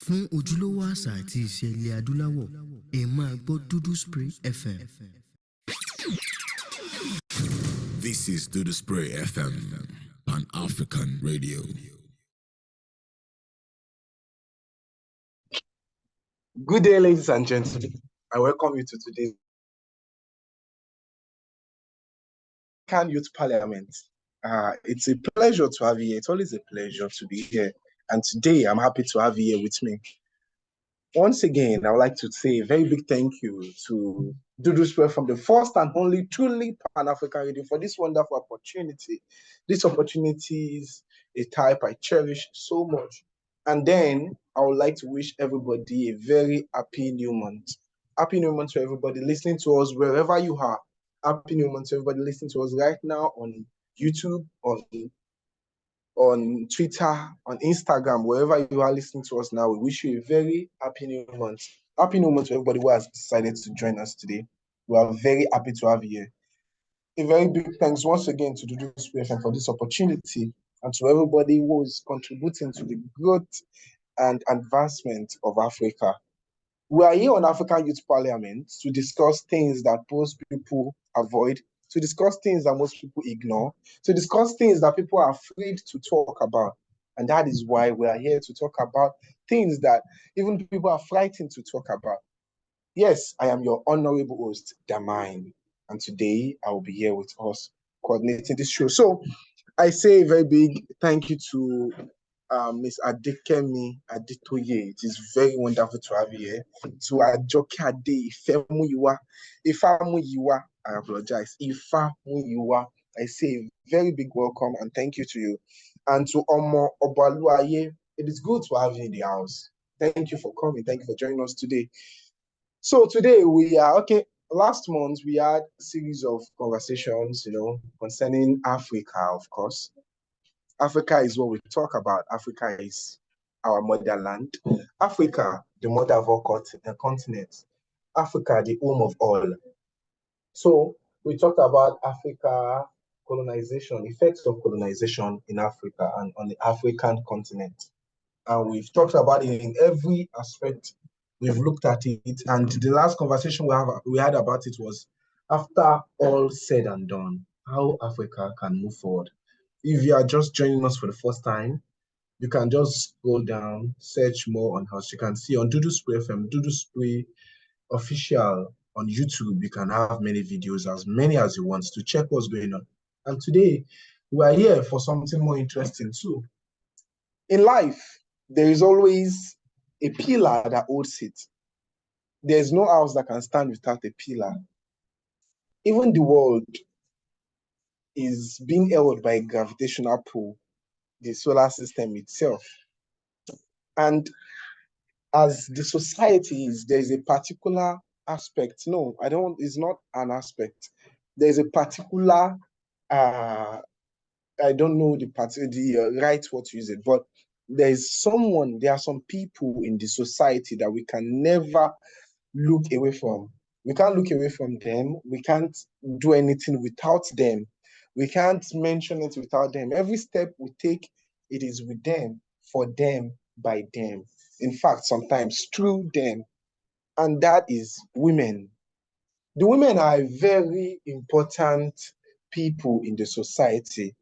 Fún ojúlówó àṣà àti ìṣe ilẹ̀ adúláwọ̀, ẹ máa gbọ́ Duduspree FM. This is Duduspree FM, Pan-African Radio. Good day, ladies and gentlemen. I welcome you to today's African Youth Parliament. It's a pleasure to have you here. It's always a pleasure to be here. And today, I'm happy to have you here with me. Once again, I would like to say a very big thank you to Duduspree from the first and only truly Pan-African Radio for this wonderful opportunity. This opportunity is a type I cherish so much. And then I would like to wish everybody a very happy new month. Happy new month to everybody listening to us wherever you are. Happy new month to everybody listening to us right now on YouTube, on Twitter, on Instagram, wherever you are listening to us now. We wish you a very happy new month. Happy new month to everybody who has decided to join us today. We are very happy to have you here. A very big thanks once again to Duduspree FM for this opportunity and to everybody who is contributing to the growth and advancement of Africa. We are here on African Youth Parliament to discuss things that most people avoid, to discuss things that most people ignore, to discuss things that people are afraid to talk about. And that is why we are here to talk about things that even people are frightened to talk about. Yes, I am your honorable host, Damine. And today I will be here with us coordinating this show. So I say a very big thank you to Miss Adekemi Adetoye. It is very wonderful to have you here. To ajokeade, Ifamuyiwa, I apologize, Ifamuyiwa. I say a very big welcome and thank you to you. And to Omo Obaluaye, it is good to have you in the house. Thank you for coming. Thank you for joining us today. So today we are, last month we had a series of conversations, concerning Africa, of course. Africa is what we talk about. Africa is our motherland. Africa, the mother of all continents. Africa, the home of all. So we talked about Africa, colonization, effects of colonization in Africa and on the African continent. And we've talked about it in every aspect. We've looked at it. And the last conversation we had about it was, after all said and done, how Africa can move forward. If you are just joining us for the first time, you can just scroll down, search more on us. You can see on Duduspree FM, duduspreeofficial on YouTube. You can have many videos, as many as you want, to check what's going on. And today, we are here for something more interesting too. In life, there is always a pillar that holds it. There's no house that can stand without a pillar. Even the world is being held by a gravitational pull, the solar system itself. And as the society is, there's a particular aspect. No, it's not an aspect. There's a particular, I don't know the right word to use it, but there are some people in the society that we can never look away from. We can't look away from them. We can't do anything without them. We can't mention it without them. Every step we take, it is with them, for them, by them. In fact, sometimes through them. And that is women. The women are very important people in the society.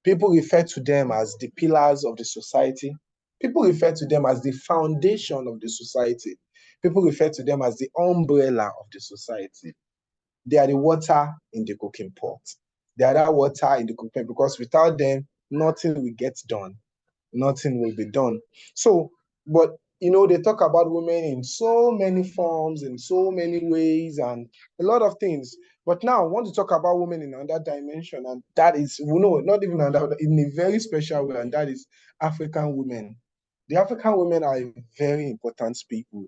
People refer to them as the pillars of the society. People refer to them as the foundation of the society. People refer to them as the umbrella of the society. They are the water in the cooking pot. They are that water in the cooking pot, because without them, nothing will get done. Nothing will be done. So, but they talk about women in so many forms, in so many ways, and a lot of things. But now I want to talk about women in another dimension, and that is, not even another, in a very special way, and that is African women. The African women are very important people.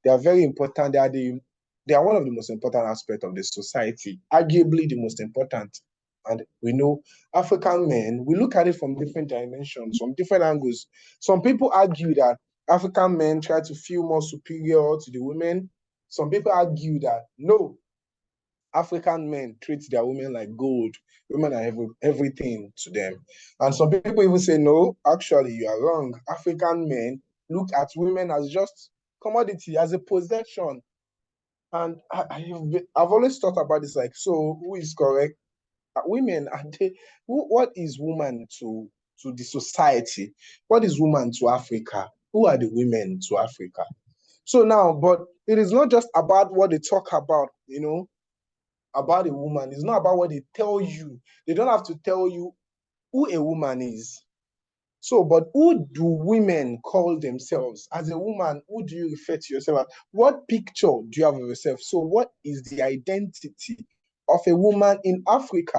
They are very important. They are one of the most important aspects of the society, arguably the most important. And we know African men, we look at it from different dimensions, from different angles. Some people argue that African men try to feel more superior to the women. Some people argue that no, African men treat their women like gold. Women are everything to them. And some people even say, no, actually, you are wrong. African men look at women as just commodity, as a possession. And I've always thought about this, like, so who is correct? Women, are they, what is woman to the society? What is woman to Africa? Who are the women to Africa? So now, but it is not just about what they talk about, about a woman. It's not about what they tell you. They don't have to tell you who a woman is. So, but who do women call themselves? As a woman, who do you refer to yourself as? What picture do you have of yourself? So, what is the identity of a woman in Africa?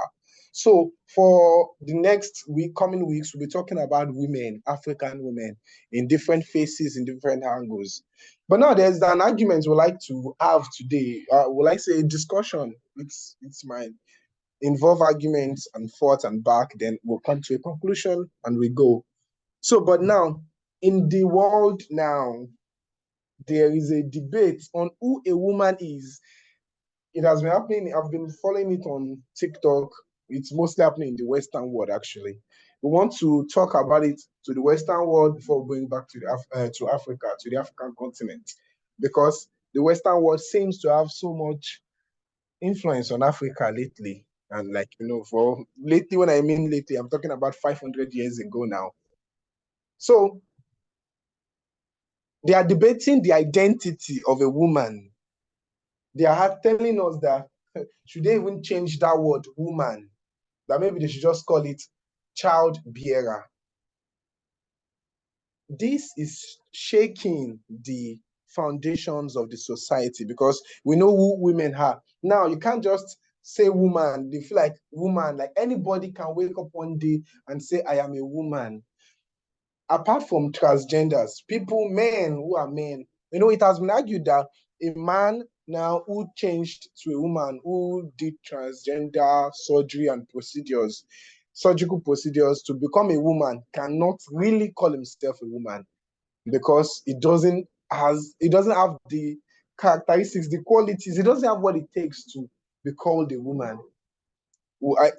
So, for the next week, coming weeks, we'll be talking about women, African women, in different faces, in different angles. But now there's an argument we like to have today. We like say a discussion. It's mine. Involve arguments and forth and back. Then we'll come to a conclusion and we go. So, but now, in the world now, there is a debate on who a woman is. It has been happening. I've been following it on TikTok. It's mostly happening in the Western world, actually. We want to talk about it to the Western world before going back to to Africa, to the African continent, because the Western world seems to have so much influence on Africa lately. And like, for lately, when I mean lately, I'm talking about 500 years ago now. So they are debating the identity of a woman. They are telling us that should they even change that word woman, that maybe they should just call it child bearer. This is shaking the foundations of the society because we know who women are. Now, you can't just say woman. They feel like woman, like anybody can wake up one day and say, I am a woman. Apart from transgenders, men who are men, it has been argued that a man now who changed to a woman who did transgender surgery and surgical procedures to become a woman cannot really call himself a woman because it doesn't have the characteristics, the qualities, it doesn't have what it takes to be called a woman.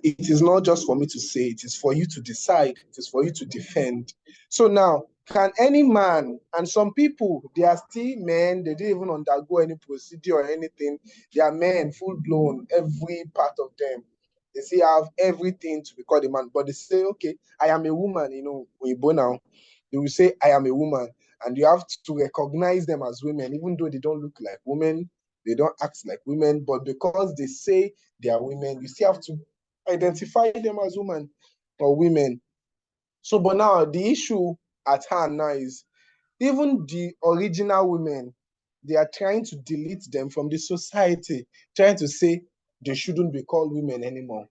It is not just for me to say, it is for you to decide, it is for you to defend. So now, can any man, and some people, they are still men, they didn't even undergo any procedure or anything, they are men, full blown, every part of them. They still have everything to be called a man, but they say, okay, I am a woman, when you born now, they will say, I am a woman, and you have to recognize them as women, even though they don't look like women, they don't act like women, but because they say they are women, you still have to identify them as women or women. So, but now the issue at hand now is even the original women, they are trying to delete them from the society, trying to say they shouldn't be called women anymore.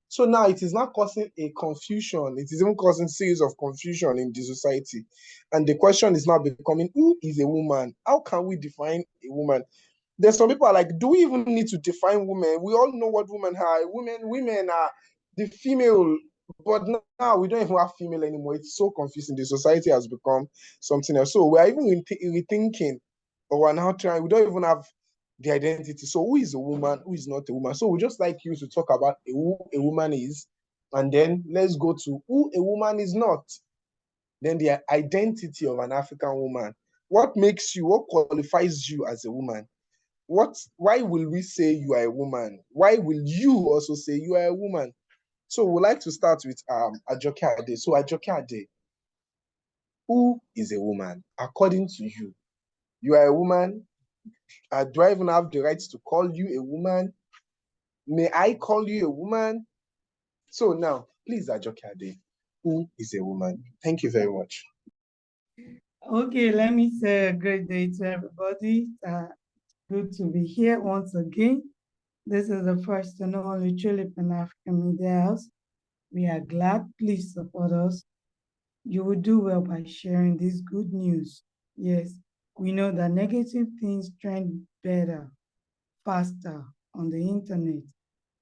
So now it is not causing a confusion. It is even causing series of confusion in the society. And the question is now becoming, who is a woman? How can we define a woman? There's some people are like, do we even need to define women? We all know what women are. Women are the female, but now we don't even have female anymore. It's so confusing. The society has become something else. So we're even rethinking, or we're now trying, we don't even have the identity. So who is a woman? Who is not a woman? So we just like you to talk about who a woman is, and then let's go to who a woman is not. Then the identity of an African woman. What qualifies you as a woman? Why will we say you are a woman? Why will you also say you are a woman? So we'd like to start with Ajokeade. So Ajokeade, who is a woman? According to you, you are a woman. Do I even have the right to call you a woman? May I call you a woman? So now, please, Ajokeade, who is a woman? Thank you very much. Okay, let me say a great day to everybody. Good to be here once again. This is the first and only Truly Pan-African Media House. We are glad. Please support us. You will do well by sharing this good news. Yes, we know that negative things trend better, faster on the internet,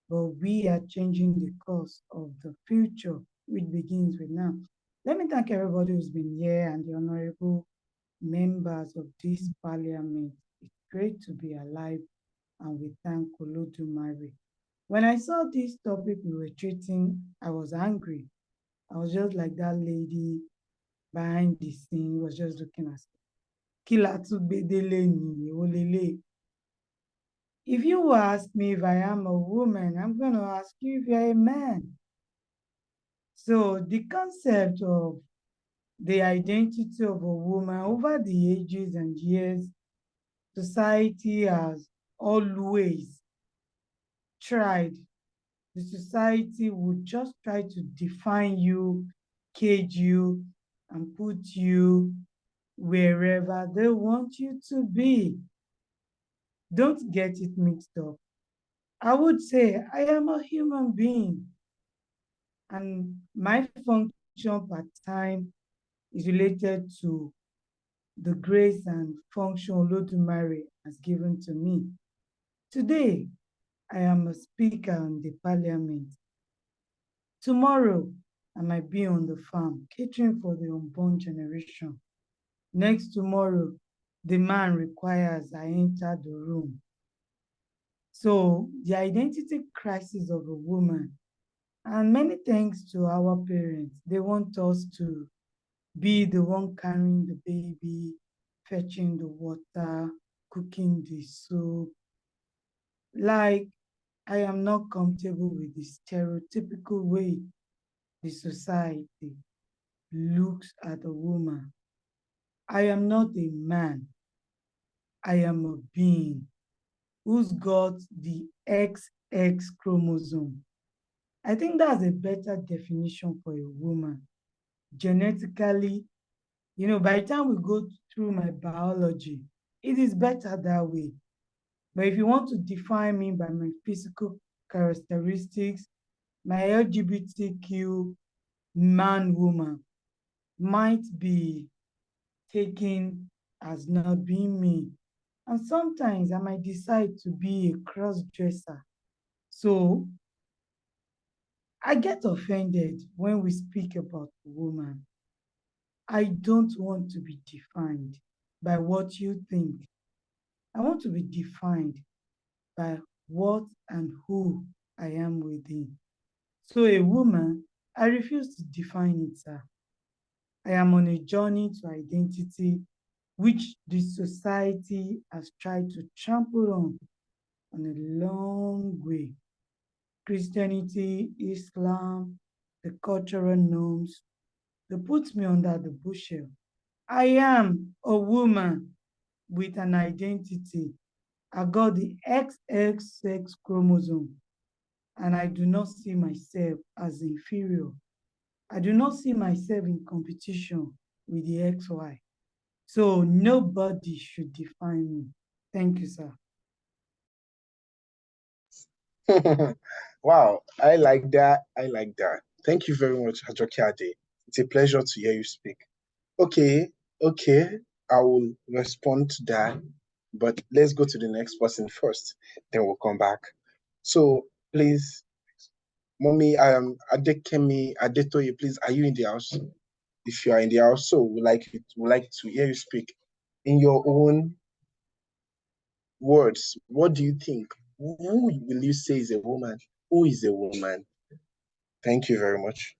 but we are changing the course of the future, which begins with now. Let me thank everybody who's been here and the honorable members of this parliament. It's great to be alive, and we thank Olodumare. When I saw this topic we were treating, I was angry. I was just like that lady behind the scene. He was just looking at me. If you ask me if I am a woman, I'm going to ask you if you're a man. So the concept of the identity of a woman over the ages and years, society has always tried. The society would just try to define you, cage you, and put you wherever they want you to be. Don't get it mixed up. I would say I am a human being, and my function part-time is related to the grace and function Olodumare has given to me. Today, I am a speaker in the parliament. Tomorrow, I might be on the farm, catering for the unborn generation. Next tomorrow, the man requires I enter the room. So the identity crisis of a woman, and many thanks to our parents, they want us to be the one carrying the baby, fetching the water, cooking the soup. Like, I am not comfortable with the stereotypical way the society looks at a woman. I am not a man. I am a being who's got the XX chromosome. I think that's a better definition for a woman. Genetically, by the time we go through my biology, it is better that way. But if you want to define me by my physical characteristics, my LGBTQ man, woman might be taken as not being me. And sometimes I might decide to be a cross-dresser. So I get offended when we speak about woman. I don't want to be defined by what you think. I want to be defined by what and who I am within. So a woman, I refuse to define it, sir. I am on a journey to identity which the society has tried to trample on a long way. Christianity, Islam, the cultural norms, they put me under the bushel. I am a woman with an identity. I got the XXX chromosome, and I do not see myself as inferior. I do not see myself in competition with the XY. So nobody should define me. Thank you, sir. Wow, I like that. I like that. Thank you very much, Ajokeade. It's a pleasure to hear you speak. Okay, I will respond to that, but let's go to the next person first, then we'll come back. So please, Mommy, I am Adekemi Adetoye, please, are you in the house? If you are in the house, so we like to hear you speak in your own words. What do you think? Who will you say is a woman? Who is a woman? Thank you very much.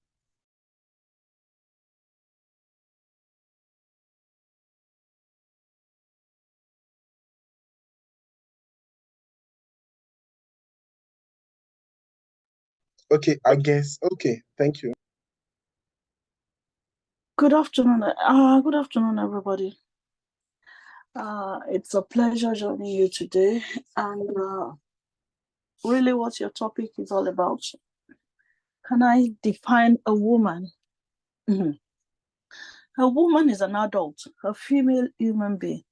Okay, I guess. Okay, thank you. Good afternoon, everybody. It's a pleasure joining you today, and really, what your topic is all about. Can I define a woman? A woman is an adult, a female human being.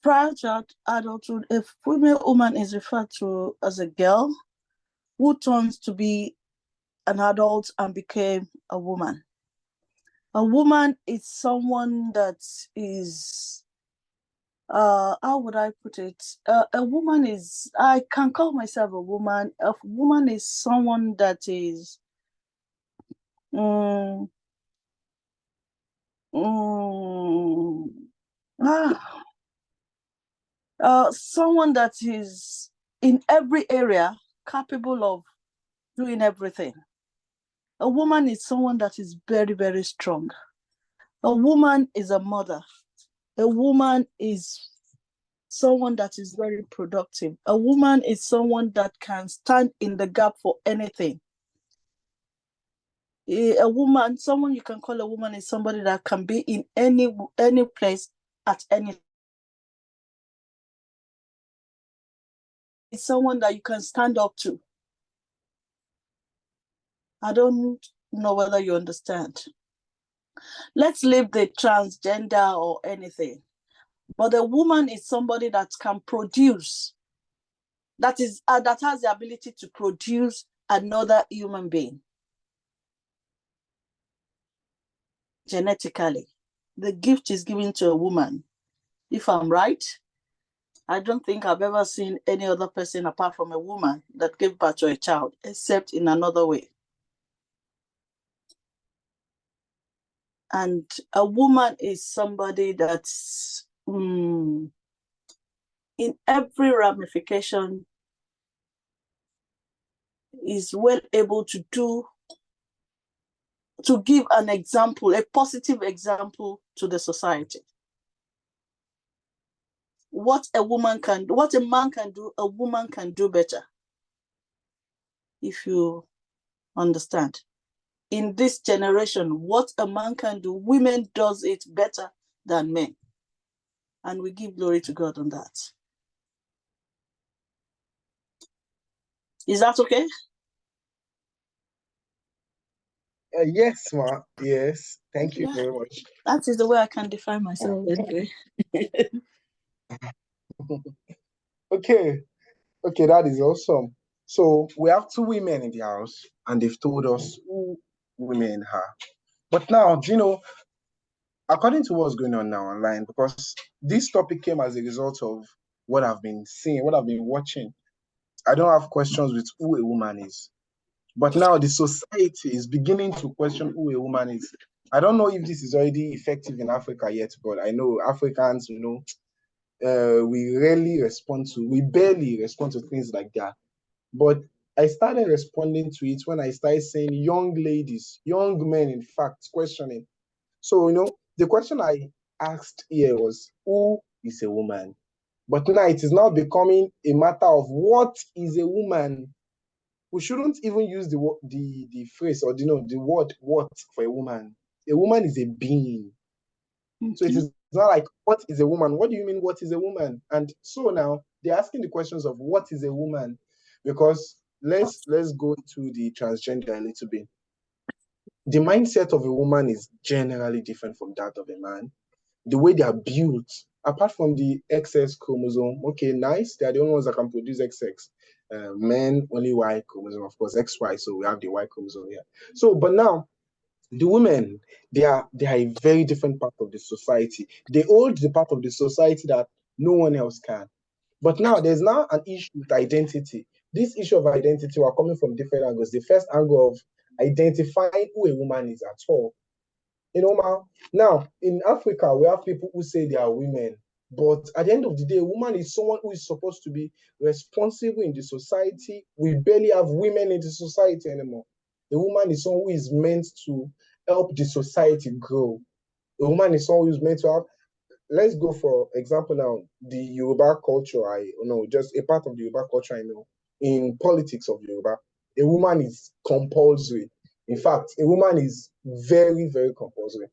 Prior to adulthood, a female woman is referred to as a girl who turns to be an adult and became a woman. A woman is someone that is, how would I put it? A woman is, I can call myself a woman. A woman is someone that is, um, someone that is in every area capable of doing everything. A woman is someone that is very, very strong. A woman is a mother. A woman is someone that is very productive. A woman is someone that can stand in the gap for anything. A woman, someone you can call a woman, is somebody that can be in any place at any time. It's someone that you can stand up to. I don't know whether you understand. Let's leave the transgender or anything. But a woman is somebody that can produce, that has the ability to produce another human being. Genetically, the gift is given to a woman. If I'm right, I don't think I've ever seen any other person apart from a woman that gave birth to a child, except in another way. And a woman is somebody that's in every ramification is well able to give an example, a positive example to the society. What a man can do, a woman can do better. If you understand. In this generation, what a man can do, women does it better than men. And we give glory to God on that. Is that okay? Yes, ma. Yes. Thank you very much. That is the way I can define myself anyway. Okay. Okay, that is awesome. So we have two women in the house, and they've told us who women are. But now, do you know, according to what's going on now online, because this topic came as a result of what I've been seeing, what I've been watching. I don't have questions with who a woman is. But now the society is beginning to question who a woman is. I don't know if this is already effective in Africa yet, but I know Africans, we barely respond to things like that. But I started responding to it when I started saying young ladies, young men, in fact, questioning. So, the question I asked here was, who is a woman? But now it is now becoming a matter of what is a woman. We shouldn't even use the phrase or the word "what" for a woman. A woman is a being. So it is not like, what is a woman? What do you mean, what is a woman? And so now they're asking the questions of what is a woman, because let's go to the transgender a little bit. The mindset of a woman is generally different from that of a man. The way they are built, apart from the XX chromosome, okay, nice, they are the only ones that can produce XX. Men only Y chromosome, of course, XY, so we have the Y chromosome here. So, but now the women, they are a very different part of the society. They hold the part of the society that no one else can. But now there's now an issue with identity. This issue of identity, we're coming from different angles. The first angle of identifying who a woman is at all. Now in Africa, we have people who say they are women, but at the end of the day, a woman is someone who is supposed to be responsible in the society. We barely have women in the society anymore. A woman is someone who is meant to help the society grow. A woman is someone who is meant to have. Let's go for example now, the Yoruba culture. Just a part of the Yoruba culture I know. In politics of Yoruba, a woman is compulsory. In fact, a woman is very, very compulsory.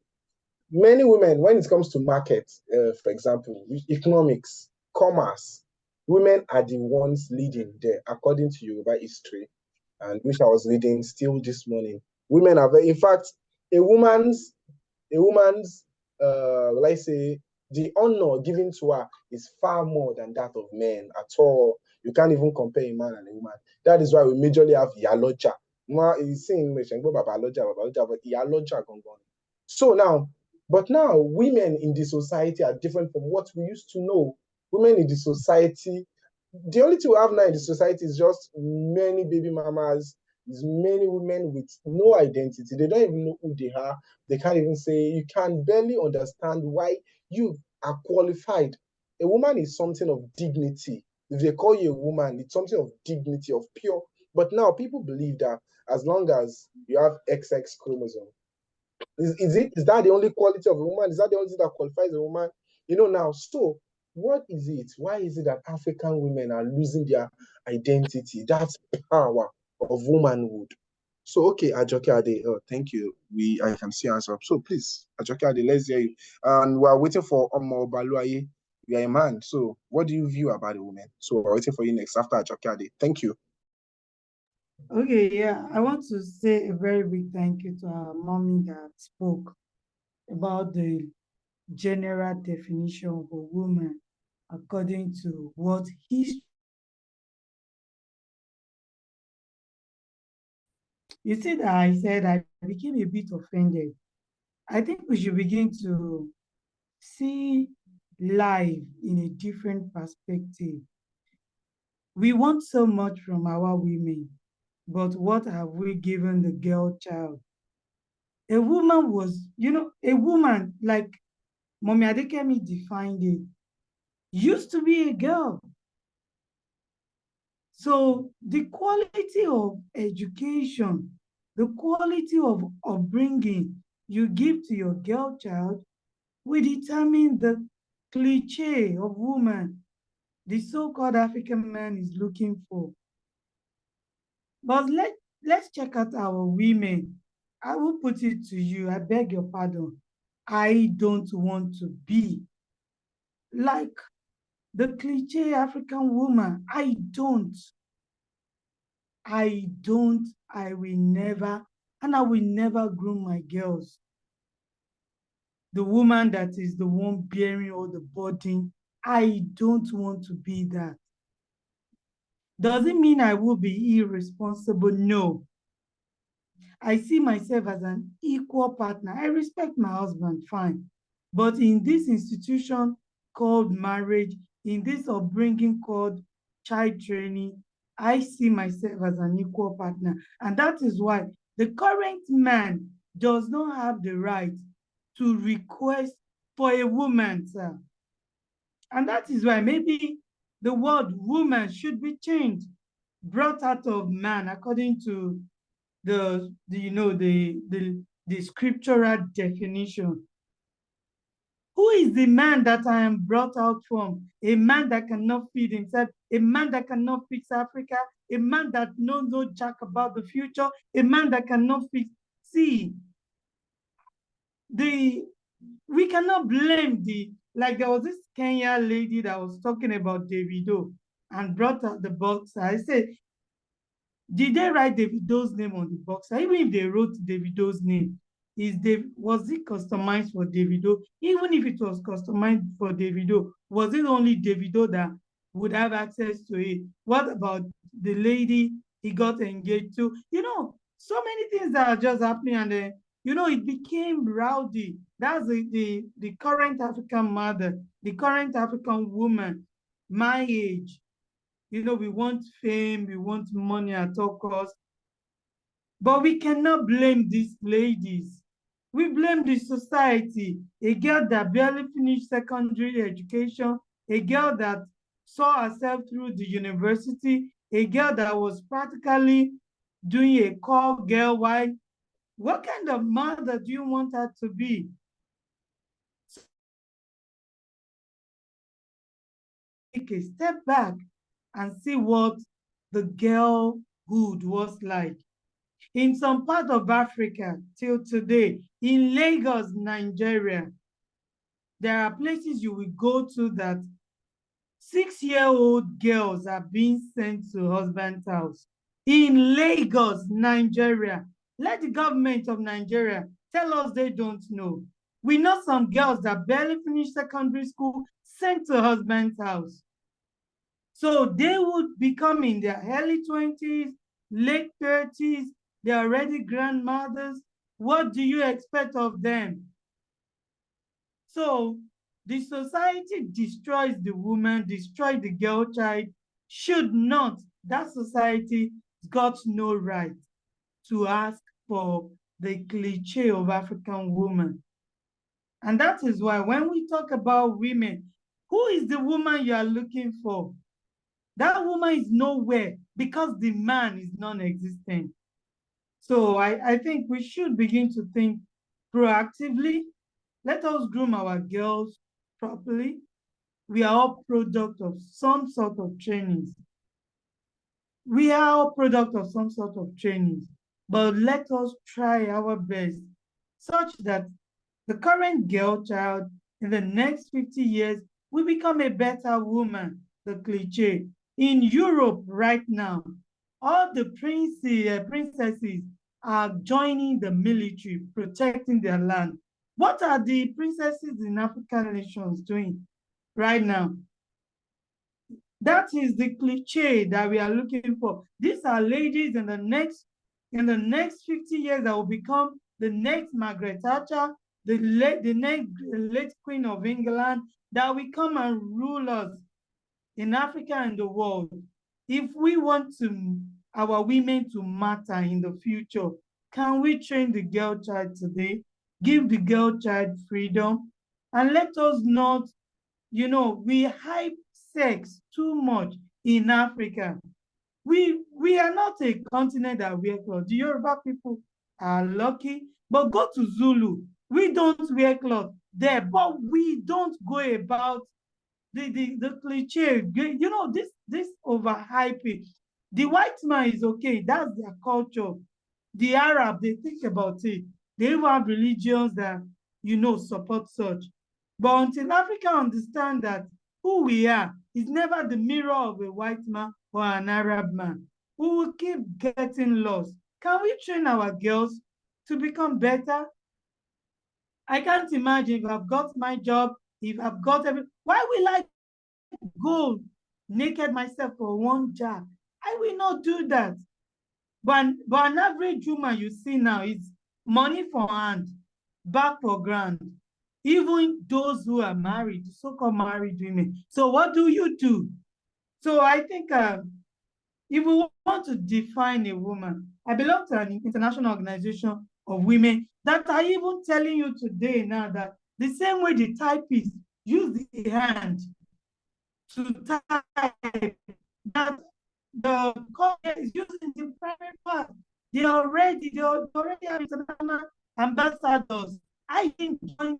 Many women, when it comes to market, for example, economics, commerce, women are the ones leading there, according to Yoruba history, and which I was reading still this morning. Women are very, in fact, a woman's, let's say, the honor given to her is far more than that of men at all. You can't even compare a man and a woman. That is why we majorly have Yaloja. So now, but now women in the society are different from what we used to know. Women in the society, the only thing we have now in the society is just many baby mamas, is many women with no identity. They don't even know who they are. They can't even say, you can barely understand why you are qualified. A woman is something of dignity. If they call you a woman, it's something of dignity, of pure But now people believe that as long as you have XX chromosome, is that the only quality of a woman? Is that the only thing that qualifies a woman? Now, so what is it? Why is it that African women are losing their identity? That's power of womanhood. So, okay, Ajokeade, thank you. I can see answer. So, please, Ajokeade, let's hear you. And we're waiting for Omo Baluaye. You are a man. So, what do you view about a woman? So, we're waiting for you next after Ajokeade. Thank you. Okay, yeah, I want to say a very big thank you to our mommy that spoke about the general definition of a woman according to what history. You see that I said I became a bit offended. I think we should begin to see life in a different perspective. We want so much from our women, but what have we given the girl child? A woman was, a woman, like Mommy Adekemi defined it, used to be a girl. So the quality of education, the quality of upbringing you give to your girl child will determine the cliche of woman the so-called African man is looking for. But let's check out our women. I will put it to you, I beg your pardon. I don't want to be like the cliche African woman. I will never, and I will never groom my girls. The woman that is the one bearing all the burden, I don't want to be that. Does it mean I will be irresponsible? No. I see myself as an equal partner. I respect my husband, fine. But in this institution called marriage, in this upbringing called child training, I see myself as an equal partner. And that is why the current man does not have the right to request for a woman, sir. And that is why maybe the word woman should be changed, brought out of man according to the scriptural definition. Who is the man that I am brought out from? A man that cannot feed himself, a man that cannot fix Africa, a man that knows no jack about the future, a man that cannot fix. See, we cannot blame like there was this Kenya lady that was talking about Davido and brought out the boxer. I said, did they write Davido's name on the boxer? Even if they wrote Davido's name, was it customized for Davido? Even if it was customized for Davido, was it only Davido that would have access to it? What about the lady he got engaged to? So many things that are just happening, and it became rowdy. That's the current African mother, the current African woman, my age. We want fame, we want money at all costs. But we cannot blame these ladies. We blame the society. A girl that barely finished secondary education, a girl that saw herself through the university, a girl that was practically doing a call girl wife. What kind of mother do you want her to be? Take a step back and see what the girlhood was like. In some part of Africa, till today, in Lagos, Nigeria, there are places you will go to that 6-year-old girls are being sent to husband's house. In Lagos, Nigeria, let the government of Nigeria tell us they don't know. We know some girls that barely finished secondary school sent to husband's house. So they would become in their early 20s, late 30s, they're already grandmothers. What do you expect of them? So the society destroys the woman, destroys the girl child. Should not. That society got no right to ask for the cliche of African woman. And that is why when we talk about women, who is the woman you are looking for? That woman is nowhere because the man is non-existent. So I think we should begin to think proactively. Let us groom our girls properly. We are all product of some sort of trainings. We are all product of some sort of trainings, but let us try our best such that the current girl child in the next 50 years will become a better woman, the cliche. In Europe right now, all the princesses are joining the military, protecting their land. What are the princesses in African nations doing right now? That is the cliche that we are looking for. These are ladies in the next 50 years that will become the next Margaret Thatcher, the next late Queen of England, that will come and rule us in Africa and the world. If we want our women to matter in the future, can we train the girl child today? Give the girl child freedom, and let us not, we hype sex too much in Africa. We are not a continent that wear clothes. The Yoruba people are lucky, but go to Zulu. We don't wear clothes there, but we don't go about the cliche. This overhyping. The white man is okay. That's their culture. The Arab, they think about it. They even have religions that support such. But until Africa understand that who we are is never the mirror of a white man or an Arab man, we will keep getting lost. Can we train our girls to become better? I can't imagine if I've got my job, if I've got everything, why will I go naked myself for one job? I will not do that. But an average woman you see now is money for hand, back for grand. Even those who are married, so-called married women. So what do you do? So I think if we want to define a woman, I belong to an international organization of women that are even telling you today now that the same way the typists use the hand to type, that the company is using the private part. They already have international ambassadors. I didn't join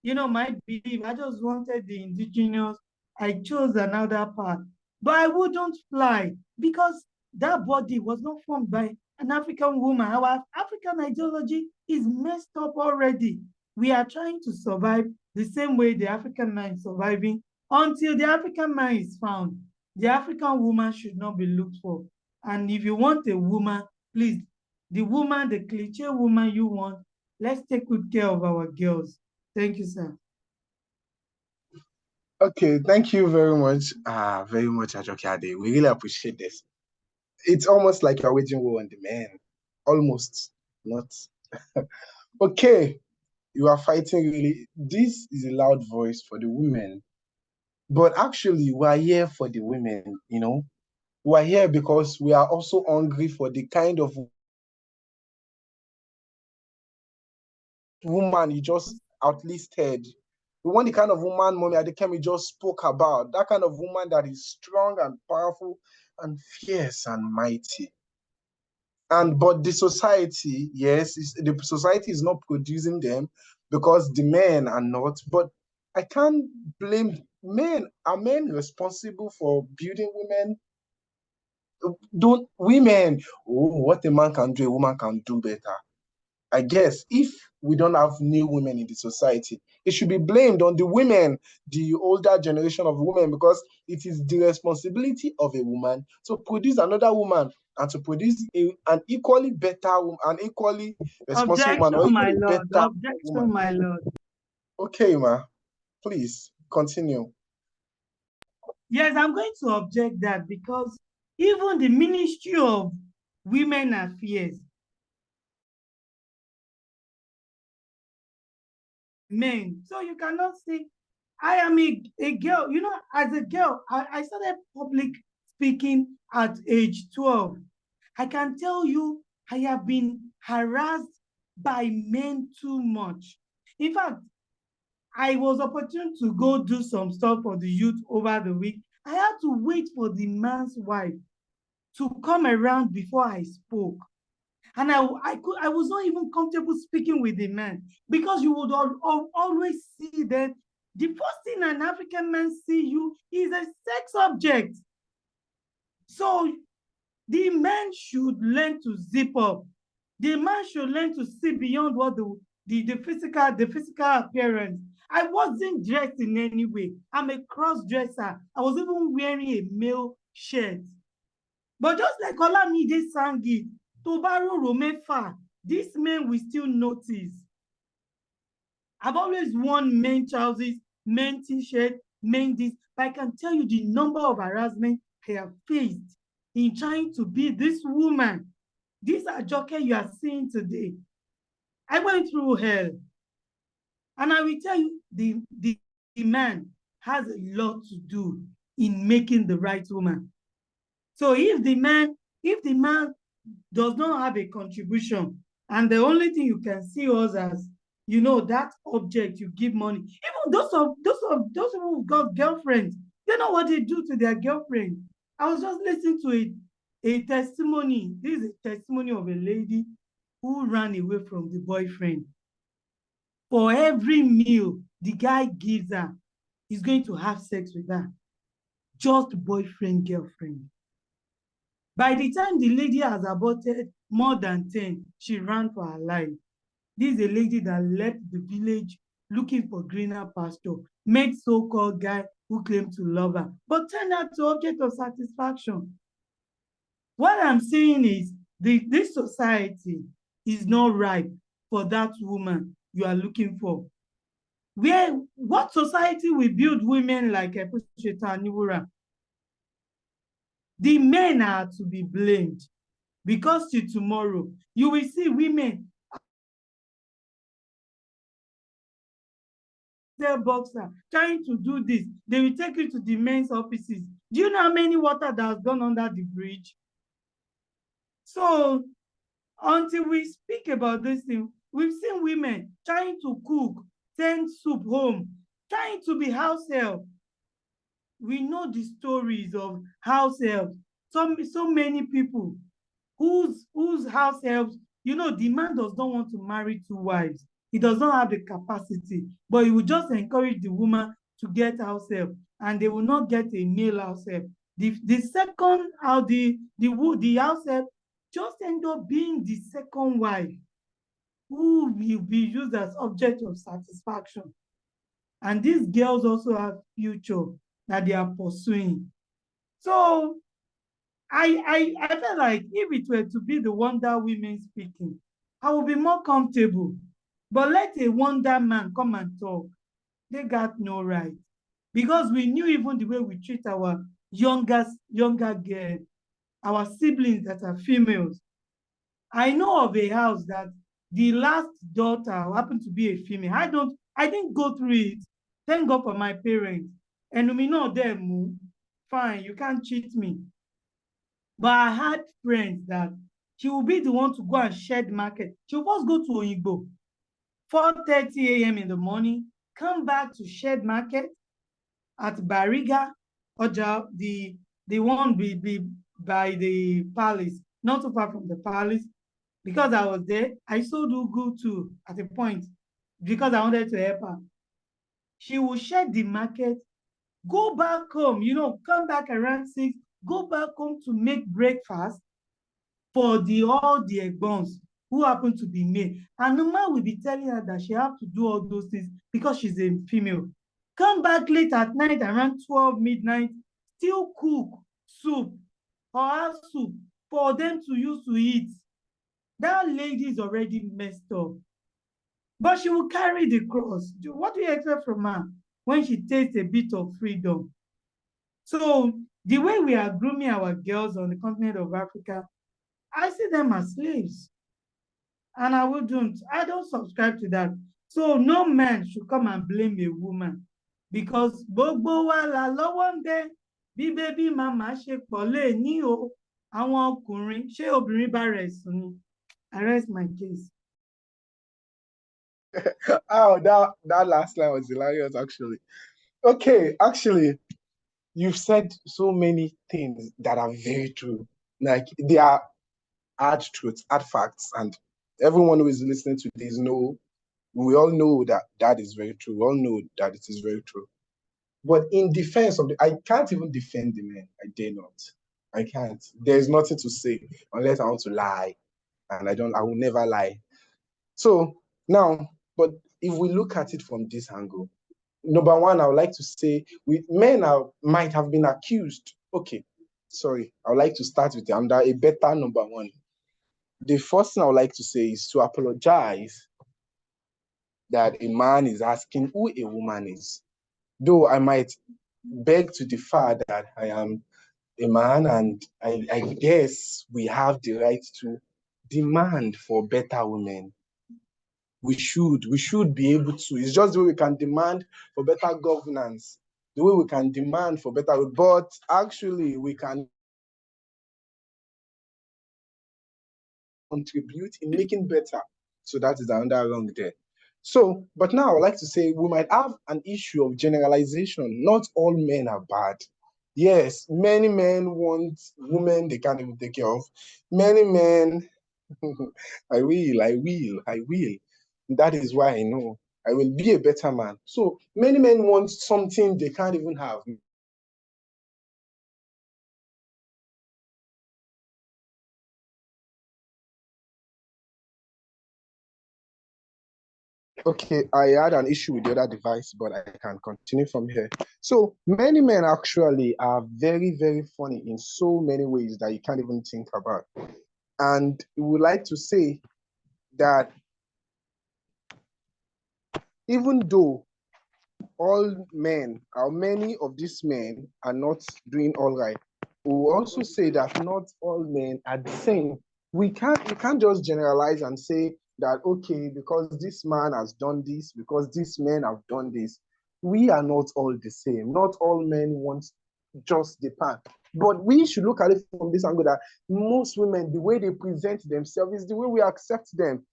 my belief. I just wanted the indigenous. I chose another path. But I wouldn't fly because that body was not formed by an African woman. Our African ideology is messed up already. We are trying to survive the same way the African man is surviving until the African man is found. The African woman should not be looked for. And if you want a woman, please, the cliche woman you want, let's take good care of our girls. Thank you, sir. Okay, thank you very much, ajokeade. We really appreciate this. It's almost like you're waging war on the men. Almost, not. Okay, you are fighting really. This is a loud voice for the women. But actually, we are here for the women, We are here because we are also hungry for the kind of woman you just outlisted. We want the kind of woman Mommy Adekemi just spoke about. That kind of woman that is strong and powerful and fierce and mighty. But the society, yes, the society is not producing them because the men are not. But I can't blame men. Are men responsible for building women? Don't women? Oh, what a man can do, a woman can do better. I guess if we don't have new women in the society, it should be blamed on the women, the older generation of women, because it is the responsibility of a woman to produce another woman and to produce an equally better woman, an equally responsible woman, or even a better woman. My lord. Okay, ma, please continue. Yes, I'm going to object that because even the Ministry of Women Affairs, men. So you cannot say, I am a girl. As a girl, I started public speaking at age 12. I can tell you, I have been harassed by men too much. In fact, I was opportune to go do some stuff for the youth over the week, I had to wait for the man's wife to come around before I spoke. And I was not even comfortable speaking with the man, because you would always see that the first thing an African man see you is a sex object. So the man should learn to zip up. The man should learn to see beyond what the physical appearance. I wasn't dressed in any way. I'm a cross-dresser. I was even wearing a male shirt. But just like Olamide sang it, Tobaro Romefa, this men will still notice. I've always worn men trousers, men t-shirt, men this, but I can tell you the number of harassment I have faced in trying to be this woman, this ajokeade you are seeing today. I went through hell. And I will tell you, the man has a lot to do in making the right woman. So if the man does not have a contribution, and the only thing you can see us as, you know, that object you give money, even those who got girlfriends, they know what they do to their girlfriend. I was just listening to a testimony. This is a testimony of a lady who ran away from the boyfriend. For every meal the guy gives her, he's going to have sex with her. Just boyfriend, girlfriend. By the time the lady has aborted more than 10, she ran for her life. This is a lady that left the village looking for greener pasture, met so-called guy who claimed to love her, but turned out to object of satisfaction. What I'm saying is, this society is not ripe for that woman you are looking for. What society will build women like Epusheta Niwura? The men are to be blamed, because till tomorrow, you will see women their boxer trying to do this. They will take you to the men's offices. Do you know how many water that has gone under the bridge? So until we speak about this thing, we've seen women trying to cook, send soup home, trying to be house help. We know the stories of house helps. So many people whose house helps, you know, the man does not want to marry 2 wives. He does not have the capacity, but he will just encourage the woman to get house help, and they will not get a male house help. The second, the house help just end up being the second wife, who will be used as object of satisfaction. And these girls also have future that they are pursuing. So I felt like if it were to be the Wonder Women speaking, I would be more comfortable. But let a Wonder Man come and talk. They got no right. Because we knew even the way we treat our younger girls, our siblings that are females. I know of a house that the last daughter happened to be a female. I didn't go through it. Thank God for my parents. And we know them, fine, you can't cheat me. But I had friends that she will be the one to go and shed market. She will first go to Oyigbo, 4:30 a.m. in the morning, come back to shed market at Bariga, Oja, the one be by the palace, not too far from the palace. Because I was there, I sold Ugu too at a point because I wanted to help her. She will shed the market, go back home, you know, come back around 6, go back home to make breakfast for all the Egbons who happen to be male. And the man will be telling her that she have to do all those things because she's a female. Come back late at night around 12 midnight, still cook soup or have soup for them to use to eat. That lady is already messed up. But she will carry the cross. What do you expect from her when she takes a bit of freedom? So the way we are grooming our girls on the continent of Africa, I see them as slaves. And I don't subscribe to that. So no man should come and blame a woman. Because gbogbo wa la lọ́wọ́ ń bẹ, bí baby mama ṣe pọ̀ lé ní o, àwọn ọkùnrin, ṣé obìnrin bá rẹ̀ sùn ni? I rest my case. Oh, that last line was hilarious, actually. Okay, actually, you've said so many things that are very true. Like they are hard truths, hard facts, and everyone who is listening to this we all know that that is very true. We all know that it is very true. But in defense of I can't even defend the men. I dare not. I can't. There's nothing to say unless I want to lie, and I will never lie. So now, but if we look at it from this angle, number one, I would like to say men might have been accused. Okay, sorry. I would like to start with under a better number one. The first thing I would like to say is to apologize that a man is asking who a woman is. Though I might beg to differ that I am a man and I guess we have the right to demand for better women. We should be able to. It's just the way we can demand for better governance, the way we can demand for better, but actually we can contribute in making better. So that is another wrong there. So, but now I would like to say we might have an issue of generalization. Not all men are bad. Yes, many men want women they can't even take care of. Many men, I will. That is why I know I will be a better man. So many men want something they can't even have. Okay, I had an issue with the other device, but I can continue from here. So many men actually are very, very funny in so many ways that you can't even think about. And we would like to say that even though all men, or many of these men are not doing all right, we will also say that not all men are the same. We can't just generalize and say that, okay, because this man has done this, because these men have done this, we are not all the same. Not all men want just the pan. But we should look at it from this angle that most women, the way they present themselves is the way we accept them.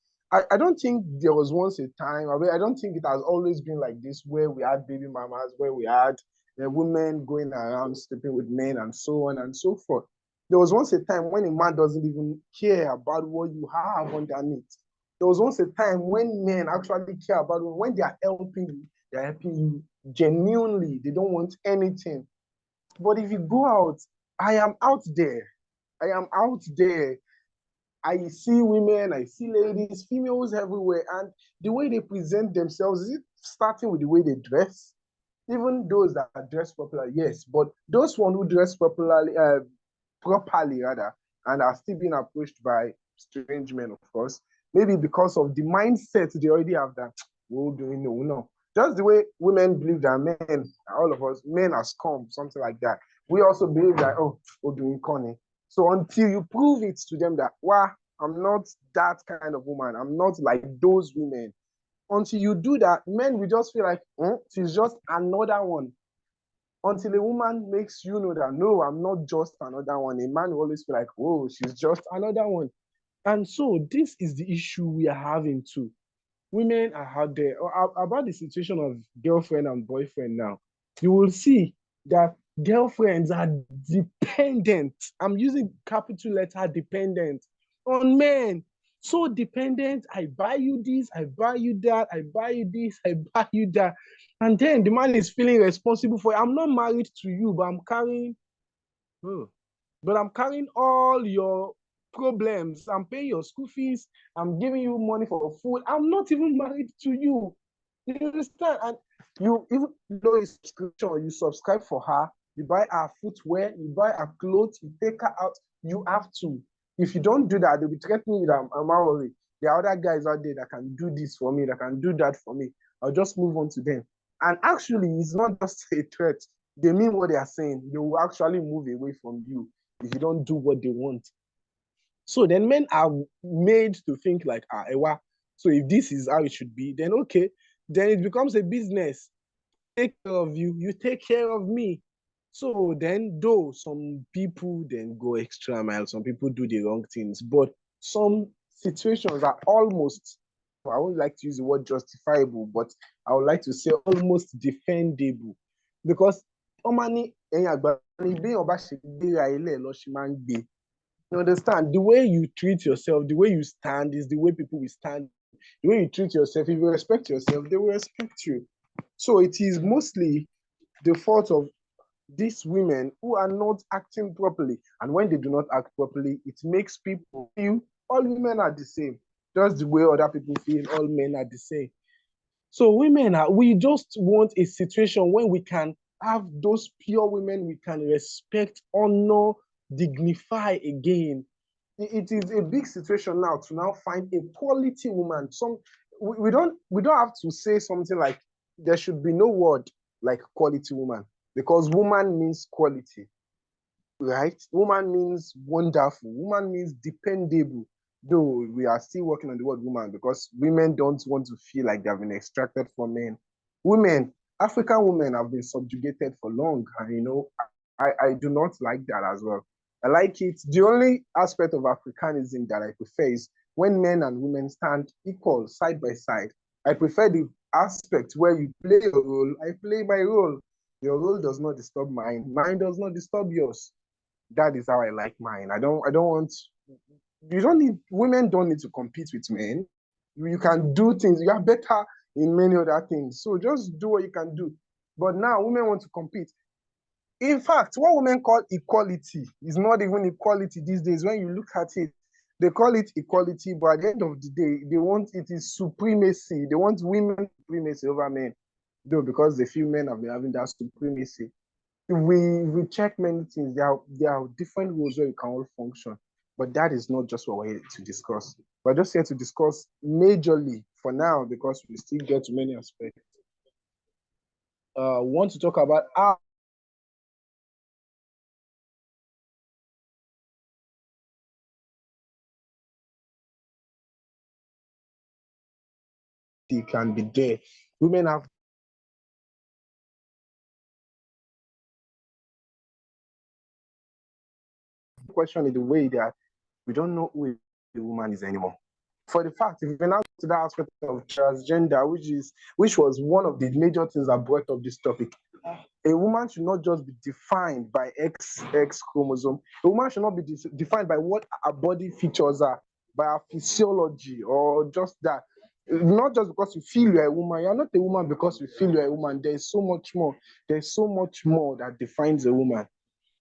I don't think there was once a time, I don't think it has always been like this, where we had baby mamas, where we had women going around sleeping with men and so on and so forth. There was once a time when a man doesn't even care about what you have underneath. There was once a time when men actually care about when they are helping you, they're helping you genuinely. They don't want anything. But if you go out, I am out there. I am out there. I see women, I see ladies, females everywhere, and the way they present themselves, is it starting with the way they dress? Even those that are dressed properly, yes, but those one who dress properly rather, and are still being approached by strange men, of course, maybe because of the mindset they already have that, oh, do we know? No. Just the way women believe that men, all of us, men are scum, something like that. We also believe that, oh, doing corny. So until you prove it to them that, wow, I'm not that kind of woman, I'm not like those women. Until you do that, men will just feel like, she's just another one. Until a woman makes you know that, no, I'm not just another one. A man will always feel like, oh, she's just another one. And so this is the issue we are having too. Women are out there. About the situation of girlfriend and boyfriend now, you will see that girlfriends are dependent. I'm using capital letter dependent on men. So dependent, I buy you this, I buy you that, I buy you this, I buy you that. And then the man is feeling responsible for it. I'm not married to you, but I'm carrying all your problems. I'm paying your school fees. I'm giving you money for food. I'm not even married to you. You understand? And you, even though it's subscription, you subscribe for her, you buy her footwear, you buy her clothes, you take her out. You have to. If you don't do that, they'll be threatening you that I'm worried. There are other guys out there that can do this for me, that can do that for me. I'll just move on to them. And actually, it's not just a threat. They mean what they are saying. They will actually move away from you if you don't do what they want. So then men are made to think like, ewa. So if this is how it should be, then okay. Then it becomes a business. Take care of you, you take care of me. So then, though some people then go extra mile, some people do the wrong things, but some situations are almost, I would like to use the word justifiable, but I would like to say almost defendable. Because normally You understand? The way you treat yourself, the way you stand is the way people will stand. The way you treat yourself, if you respect yourself, they will respect you. So it is mostly the fault of these women who are not acting properly. And when they do not act properly, it makes people feel all women are the same. Just the way other people feel all men are the same. So we just want a situation when we can have those pure women we can respect, honor, dignify again. It is a big situation now to now find a quality woman. We don't have to say something like there should be no word like quality woman, because woman means quality, right? Woman means wonderful. Woman means dependable. Though we are still working on the word woman because women don't want to feel like they have been extracted from men. African women have been subjugated for long, and I do not like that as well. I like it. The only aspect of Africanism that I prefer is when men and women stand equal side by side. I prefer the aspect where you play your role, I play my role. Your role does not disturb mine. Mine does not disturb yours. That is how I like mine. I don't want. Women don't need to compete with men. You can do things. You are better in many other things. So just do what you can do. But now women want to compete. In fact, what women call equality is not even equality these days. When you look at it, they call it equality, but at the end of the day, it is supremacy. They want women supremacy over men, though, because they feel men have been having that supremacy. We check many things. There are different roles where we can all function, but that is not just what we're here to discuss. We're just here to discuss majorly for now because we still get to many aspects. Want to talk about how it can be there. Women have question in the way that we don't know who the woman is anymore. For the fact, if we now go to that aspect of transgender, which was one of the major things that brought up this topic, a woman should not just be defined by X chromosome. A woman should not be defined by what her body features are, by her physiology, or just that. Not just because you feel you're a woman. You're not a woman because you feel you're a woman. There's so much more. There's so much more that defines a woman.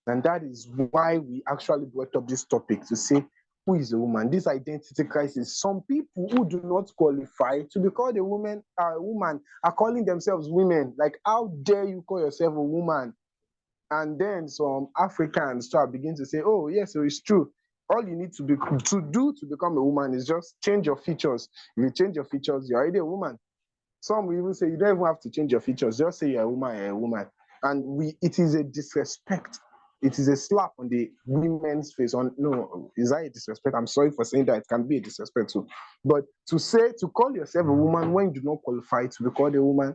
And that is why we actually brought up this topic, to say, who is a woman? This identity crisis. Some people who do not qualify to be called a woman are calling themselves women. Like, how dare you call yourself a woman? And then some Africans start begin to say, oh, yes, so it's true. All you need to do to become a woman is just change your features. If you change your features, you're already a woman. Some will even say you don't even have to change your features. Just say you're a woman, you're a woman. And it is a disrespect. It is a slap on the women's face. No, is that a disrespect? I'm sorry for saying that. It can be a disrespect too. But to call yourself a woman when you do not qualify to be called a woman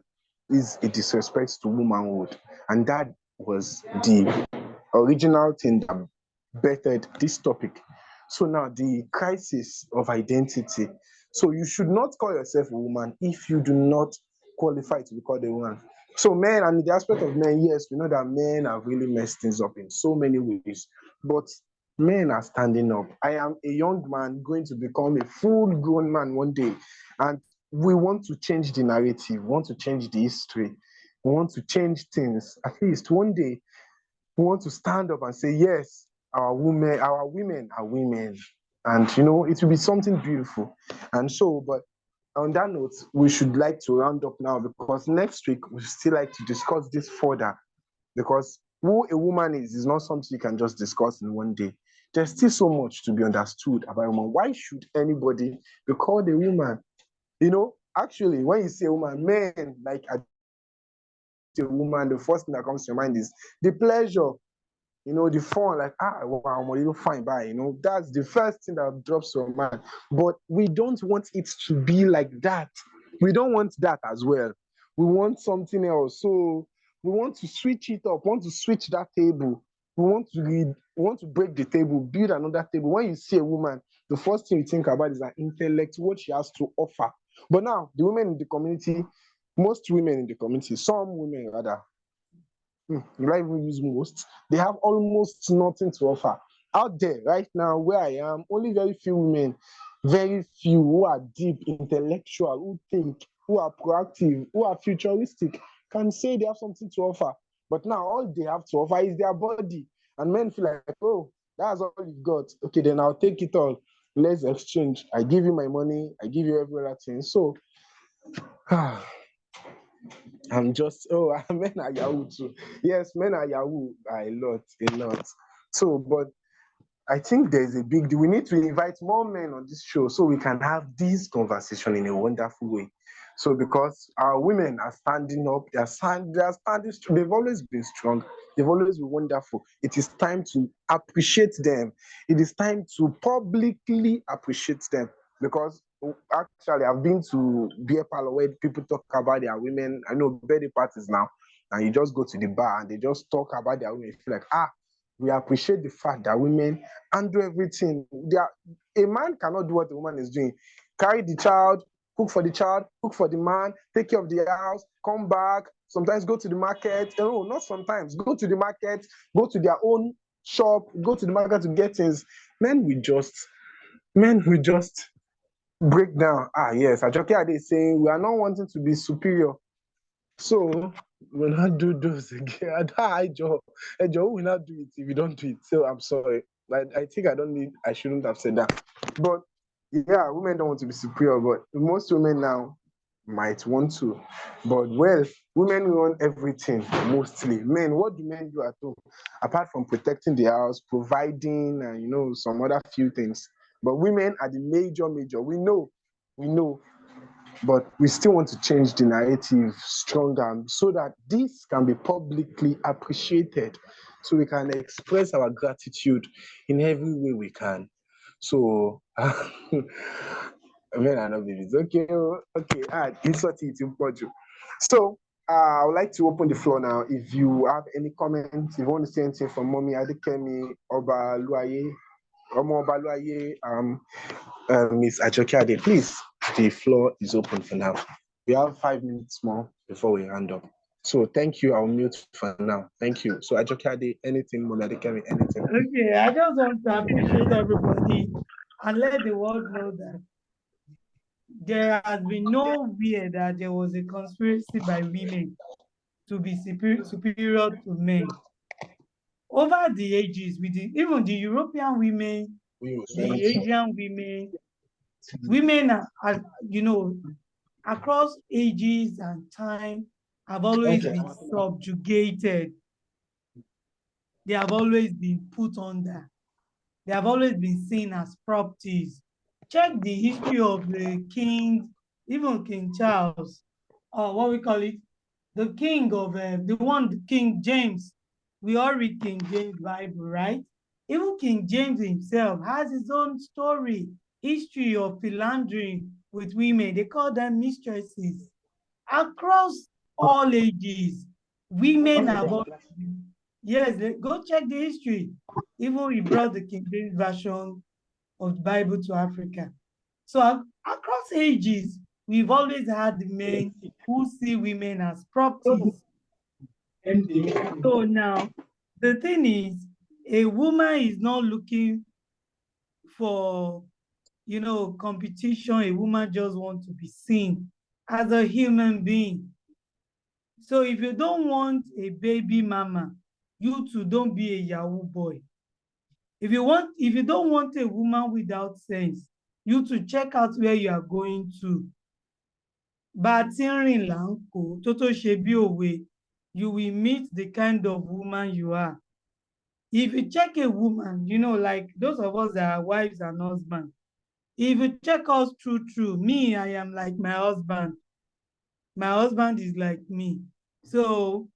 is a disrespect to womanhood. And that was the original thing that bettered this topic. So now the crisis of identity. So you should not call yourself a woman if you do not qualify to be called a woman. So men, and the aspect of men, yes, we know that men have really messed things up in so many ways, but men are standing up. I am a young man going to become a full-grown man one day, and we want to change the narrative, we want to change the history, we want to change things. At least one day, we want to stand up and say, yes, our women are women. And, it will be something beautiful. And so, but on that note, we should like to round up now, because next week we still like to discuss this further, because who a woman is not something you can just discuss in one day. There's still so much to be understood about a woman. Why should anybody be called a woman? Actually, when you say a woman, men like a woman, the first thing that comes to your mind is the pleasure, the fun, like, wow, you fine, bye. That's the first thing that drops your mind. But we don't want it to be like that. We don't want that as well. We want something else. So we want to switch it up, want to switch that table. We want to break the table, build another table. When you see a woman, the first thing you think about is her intellect, what she has to offer. But now, the women in the community, most women in the community, some women rather, will I even use most? They have almost nothing to offer. Out there right now, where I am, only very few women, very few who are deep, intellectual, who think, who are proactive, who are futuristic, can say they have something to offer. But now all they have to offer is their body. And men feel like, oh, that's all you've got. Okay, then I'll take it all. Let's exchange. I give you my money, I give you every other thing. So I'm just, men are Yahoo too. Yes, men are Yahoo a lot. So, but I think there's a big deal. We need to invite more men on this show so we can have this conversation in a wonderful way. So, because our women are standing up, they're standing strong. They've always been strong. They've always been wonderful. It is time to appreciate them. It is time to publicly appreciate them. Because actually, I've been to beer parlor where people talk about their women. I know birthday parties now, and you just go to the bar and they just talk about their women. You feel like, we appreciate the fact that women handle everything. A man cannot do what a woman is doing. Carry the child, cook for the child, cook for the man, take care of the house, come back, sometimes go to the market. No, not sometimes. Go to the market, go to their own shop, go to the market to get things. Men will just break down. Yes, ajokeade is saying we are not wanting to be superior. So we'll not do those again. Joe, who will not do it if you don't do it? So I'm sorry. I think I shouldn't have said that. But yeah, women don't want to be superior, but most women now might want to. But well, women want everything mostly. Men, what do men do at home? Apart from protecting the house, providing, and some other few things. But women are the major. We know. But we still want to change the narrative stronger so that this can be publicly appreciated, so we can express our gratitude in every way we can. So, men are not babies. Okay. It's what it's important. So, I would like to open the floor now. If you have any comments, if you want to say anything from Mommy Adekemi, Oba Luaye, Miss Ajokeade, please, the floor is open for now. We have 5 minutes more before we round up. So thank you. I'll mute for now. Thank you. So Ajokeade, anything, Mommy Adekemi, anything. Okay, I just want to appreciate everybody and let the world know that there has been nowhere that there was a conspiracy by women to be superior to men. Over the ages, even the European women, the Asian women are across ages and time have always been subjugated. They have always been put under. They have always been seen as properties. Check the history of the king, even King Charles, or what we call it, the king of King James. We all read King James Bible, right? Even King James himself has his own story, history of philandering with women. They call them mistresses. Across all ages, women have always been. Yes, go check the history. Even he brought the King James version of the Bible to Africa. So across ages, we've always had men who see women as properties. So now, the thing is, a woman is not looking for, competition. A woman just wants to be seen as a human being. So if you don't want a baby mama, you too don't be a Yahoo boy. If you don't want a woman without sense, you to check out where you are going to. You will meet the kind of woman you are. If you check a woman, like those of us that are wives and husbands, if you check us true, me, I am like my husband. My husband is like me. So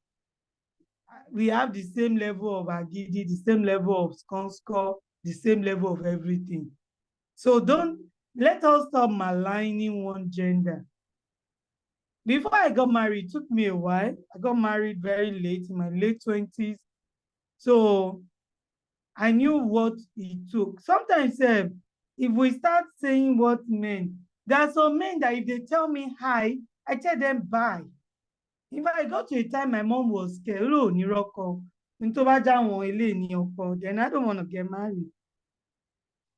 we have the same level of agidi, the same level of score, the same level of everything. So let us stop maligning one gender. Before I got married, it took me a while. I got married very late, in my late 20s. So I knew what it took. Sometimes if we start saying what men, there are some men that if they tell me hi, I tell them bye. In fact, I got to a time my mom was scared. Oh, Niroko. Then I don't want to get married.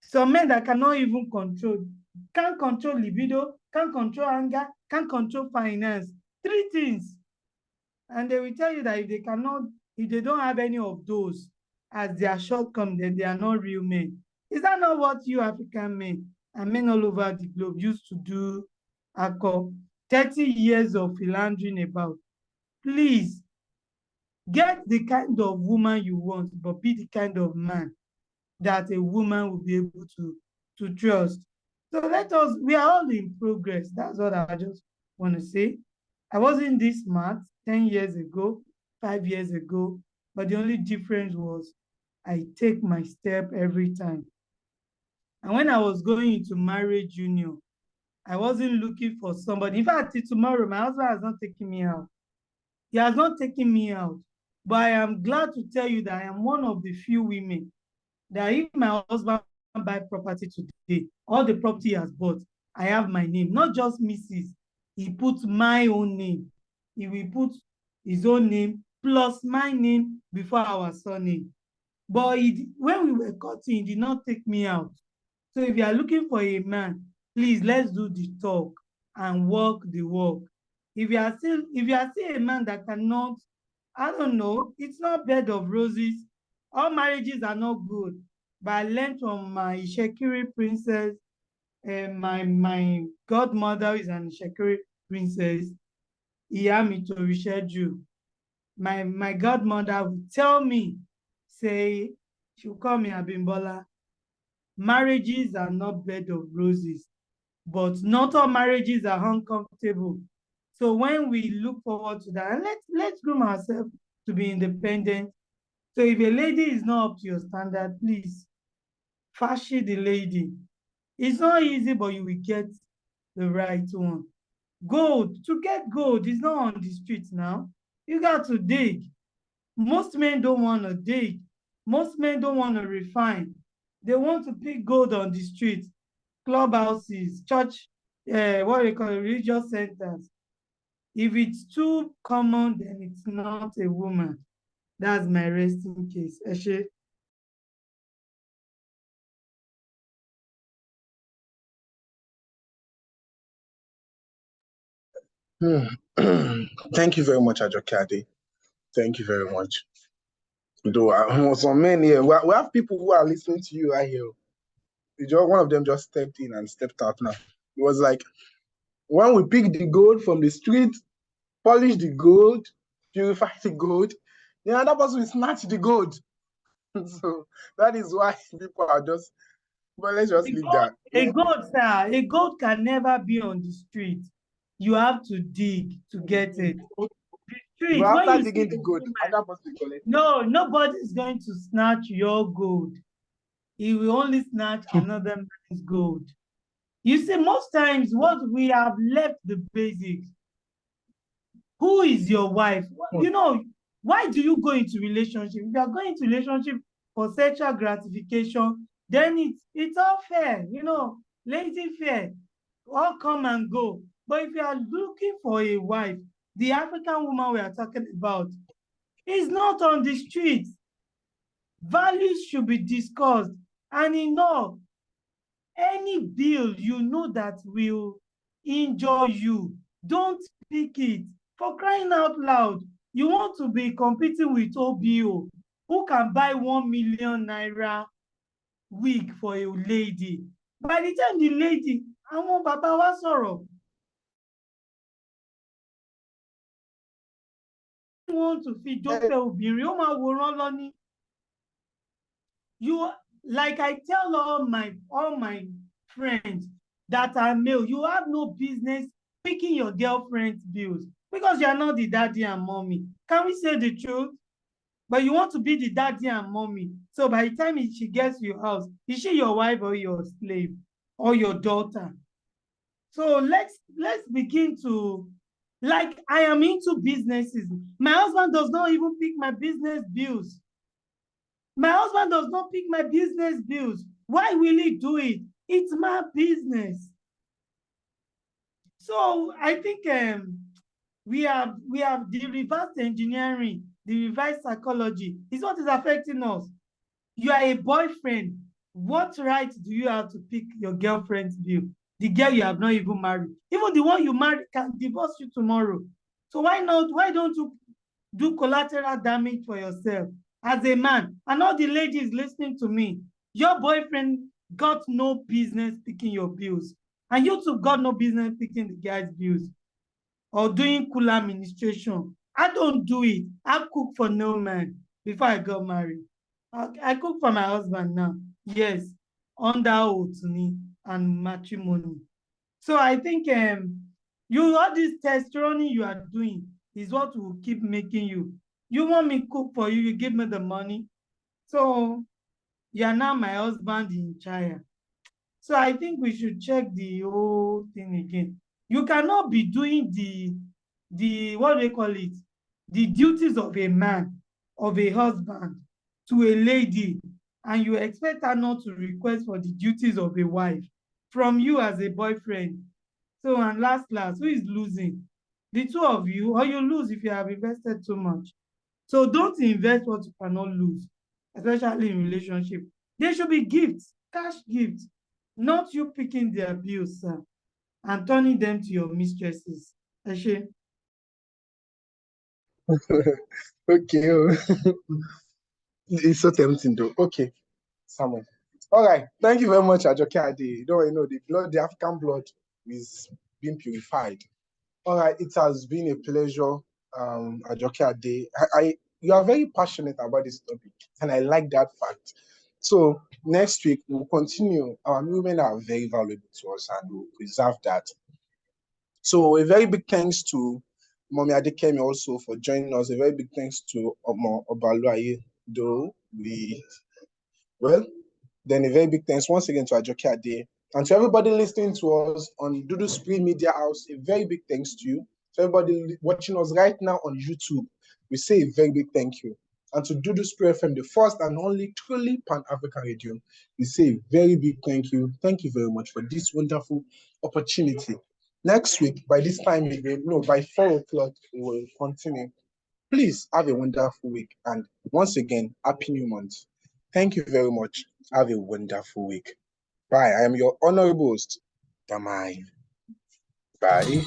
Some men that cannot even control, can't control libido, can't control anger, can't control finance. 3 things. And they will tell you that if they don't have any of those as their shortcoming, then they are not real men. Is that not what you African men and men all over the globe used to do? 30 years of philandering about. Please get the kind of woman you want, but be the kind of man that a woman will be able to trust. So we are all in progress. That's what I just want to say. I wasn't this smart 10 years ago, 5 years ago, but the only difference was I take my step every time. And when I was going into marriage union, I wasn't looking for somebody. In fact, till tomorrow, my husband has not taken me out. He has not taken me out. But I am glad to tell you that I am one of the few women that if my husband buy property today, all the property he has bought, I have my name, not just Mrs. He puts my own name. He will put his own name plus my name before our surname. But when we were cutting, he did not take me out. So if you are looking for a man, please let's do the talk and walk the walk. If you are still a man that cannot, I don't know, it's not bed of roses. All marriages are not good. But I learned from my Ishekiri princess, and my godmother is an Ishekiri princess. Iyami to reschedule. My godmother would tell me, say, she'll call me Abimbola. Marriages are not bed of roses, but not all marriages are uncomfortable. So when we look forward to that, and let's groom ourselves to be independent. So if a lady is not up to your standard, please fashion the lady. It's not easy, but you will get the right one. Gold, to get gold is not on the streets now. You got to dig. Most men don't want to dig. Most men don't want to refine. They want to pick gold on the street, clubhouses, church, what do you call it, religious centers. If it's too common, then it's not a woman. That's my resting case. Eshe. Thank you very much, ajokeade. Thank you very much. Though some men here, we have people who are listening to you right here. One of them just stepped in and stepped out now. It was like, when we pick the gold from the street, polish the gold, purify the gold, the other person will snatch the gold. So that is why people are just, but let's just leave that. A gold can never be on the street. You have to dig to get it. The street, But after digging the gold, another person will collect. No, nobody is going to snatch your gold. He will only snatch another man's gold. You see, most times what we have left the basics. Who is your wife? You know, why do you go into relationship? If you are going into relationship for sexual gratification, then it's all fair, you know, laissez-faire, all come and go. But if you are looking for a wife, the African woman we are talking about is not on the streets. Values should be discussed, and enough. Any bill you know that will injure you, don't pick it. For crying out loud, you want to be competing with OBO, who can buy 1 million naira wig for a lady. By the time the lady, àwọn bàbá wa sọ̀rọ̀, want to fi jófẹ́ obìnrin, ó máa wòran lọ ni. You, like I tell all my friends that are male, you have no business picking your girlfriend's bills because you are not the daddy and mommy. Can we say the truth? But you want to be the daddy and mommy. So by the time she gets to your house, is she your wife or your slave or your daughter? So let's begin to, like, I am into businesses. My husband does not even pick my business bills. My husband does not pick my business bills. Why will he do it? It's my business. So I think We have the reverse engineering, the reverse psychology is what is affecting us. You are a boyfriend. What right do you have to pick your girlfriend's bill? The girl you have not even married. Even the one you married can divorce you tomorrow. So why not? Why don't you do collateral damage for yourself as a man? And all the ladies listening to me, your boyfriend got no business picking your bills. And you too got no business picking the guy's bills or doing cool administration. I don't do it. I cook for no man before I got married. I cook for my husband now. Yes, under oath and matrimony. So I think you all this testosterone you are doing is what will keep making you. You want me cook for you, you give me the money. So you are now my husband in China. So I think we should check the whole thing again. You cannot be doing the what do they call it? The duties of a man, of a husband to a lady, and you expect her not to request for the duties of a wife from you as a boyfriend. So, and last, who is losing? The two of you, or you lose if you have invested too much. So don't invest what you cannot lose, especially in relationship. There should be gifts, cash gifts, not you picking their bills, sir, and turning them to your mistresses. Eshe. Okay. It's so tempting though. Okay, Samuel. All right. Thank you very much, ajokeade. You know the blood, the African blood is being purified. All right. It has been a pleasure, ajokeade. You are very passionate about this topic, and I like that fact. So next week we'll continue. Our women are very valuable to us, and we'll preserve that. So a very big thanks to Mommy Adekemi also for joining us. A very big thanks to Omo Obaluaye, though then a very big thanks once again to ajokeade and to everybody listening to us on Dudu Spree Media House. A very big thanks to you. To everybody watching us right now on YouTube, we say a very big thank you. And to Dudu Spree FM, the first and only truly Pan-African radio, we say a very big thank you. Thank you very much for this wonderful opportunity. Next week, by this time, by 4 o'clock, we will continue. Please have a wonderful week. And once again, Happy New Month. Thank you very much. Have a wonderful week. Bye. I am your honorable host, Damai. Bye.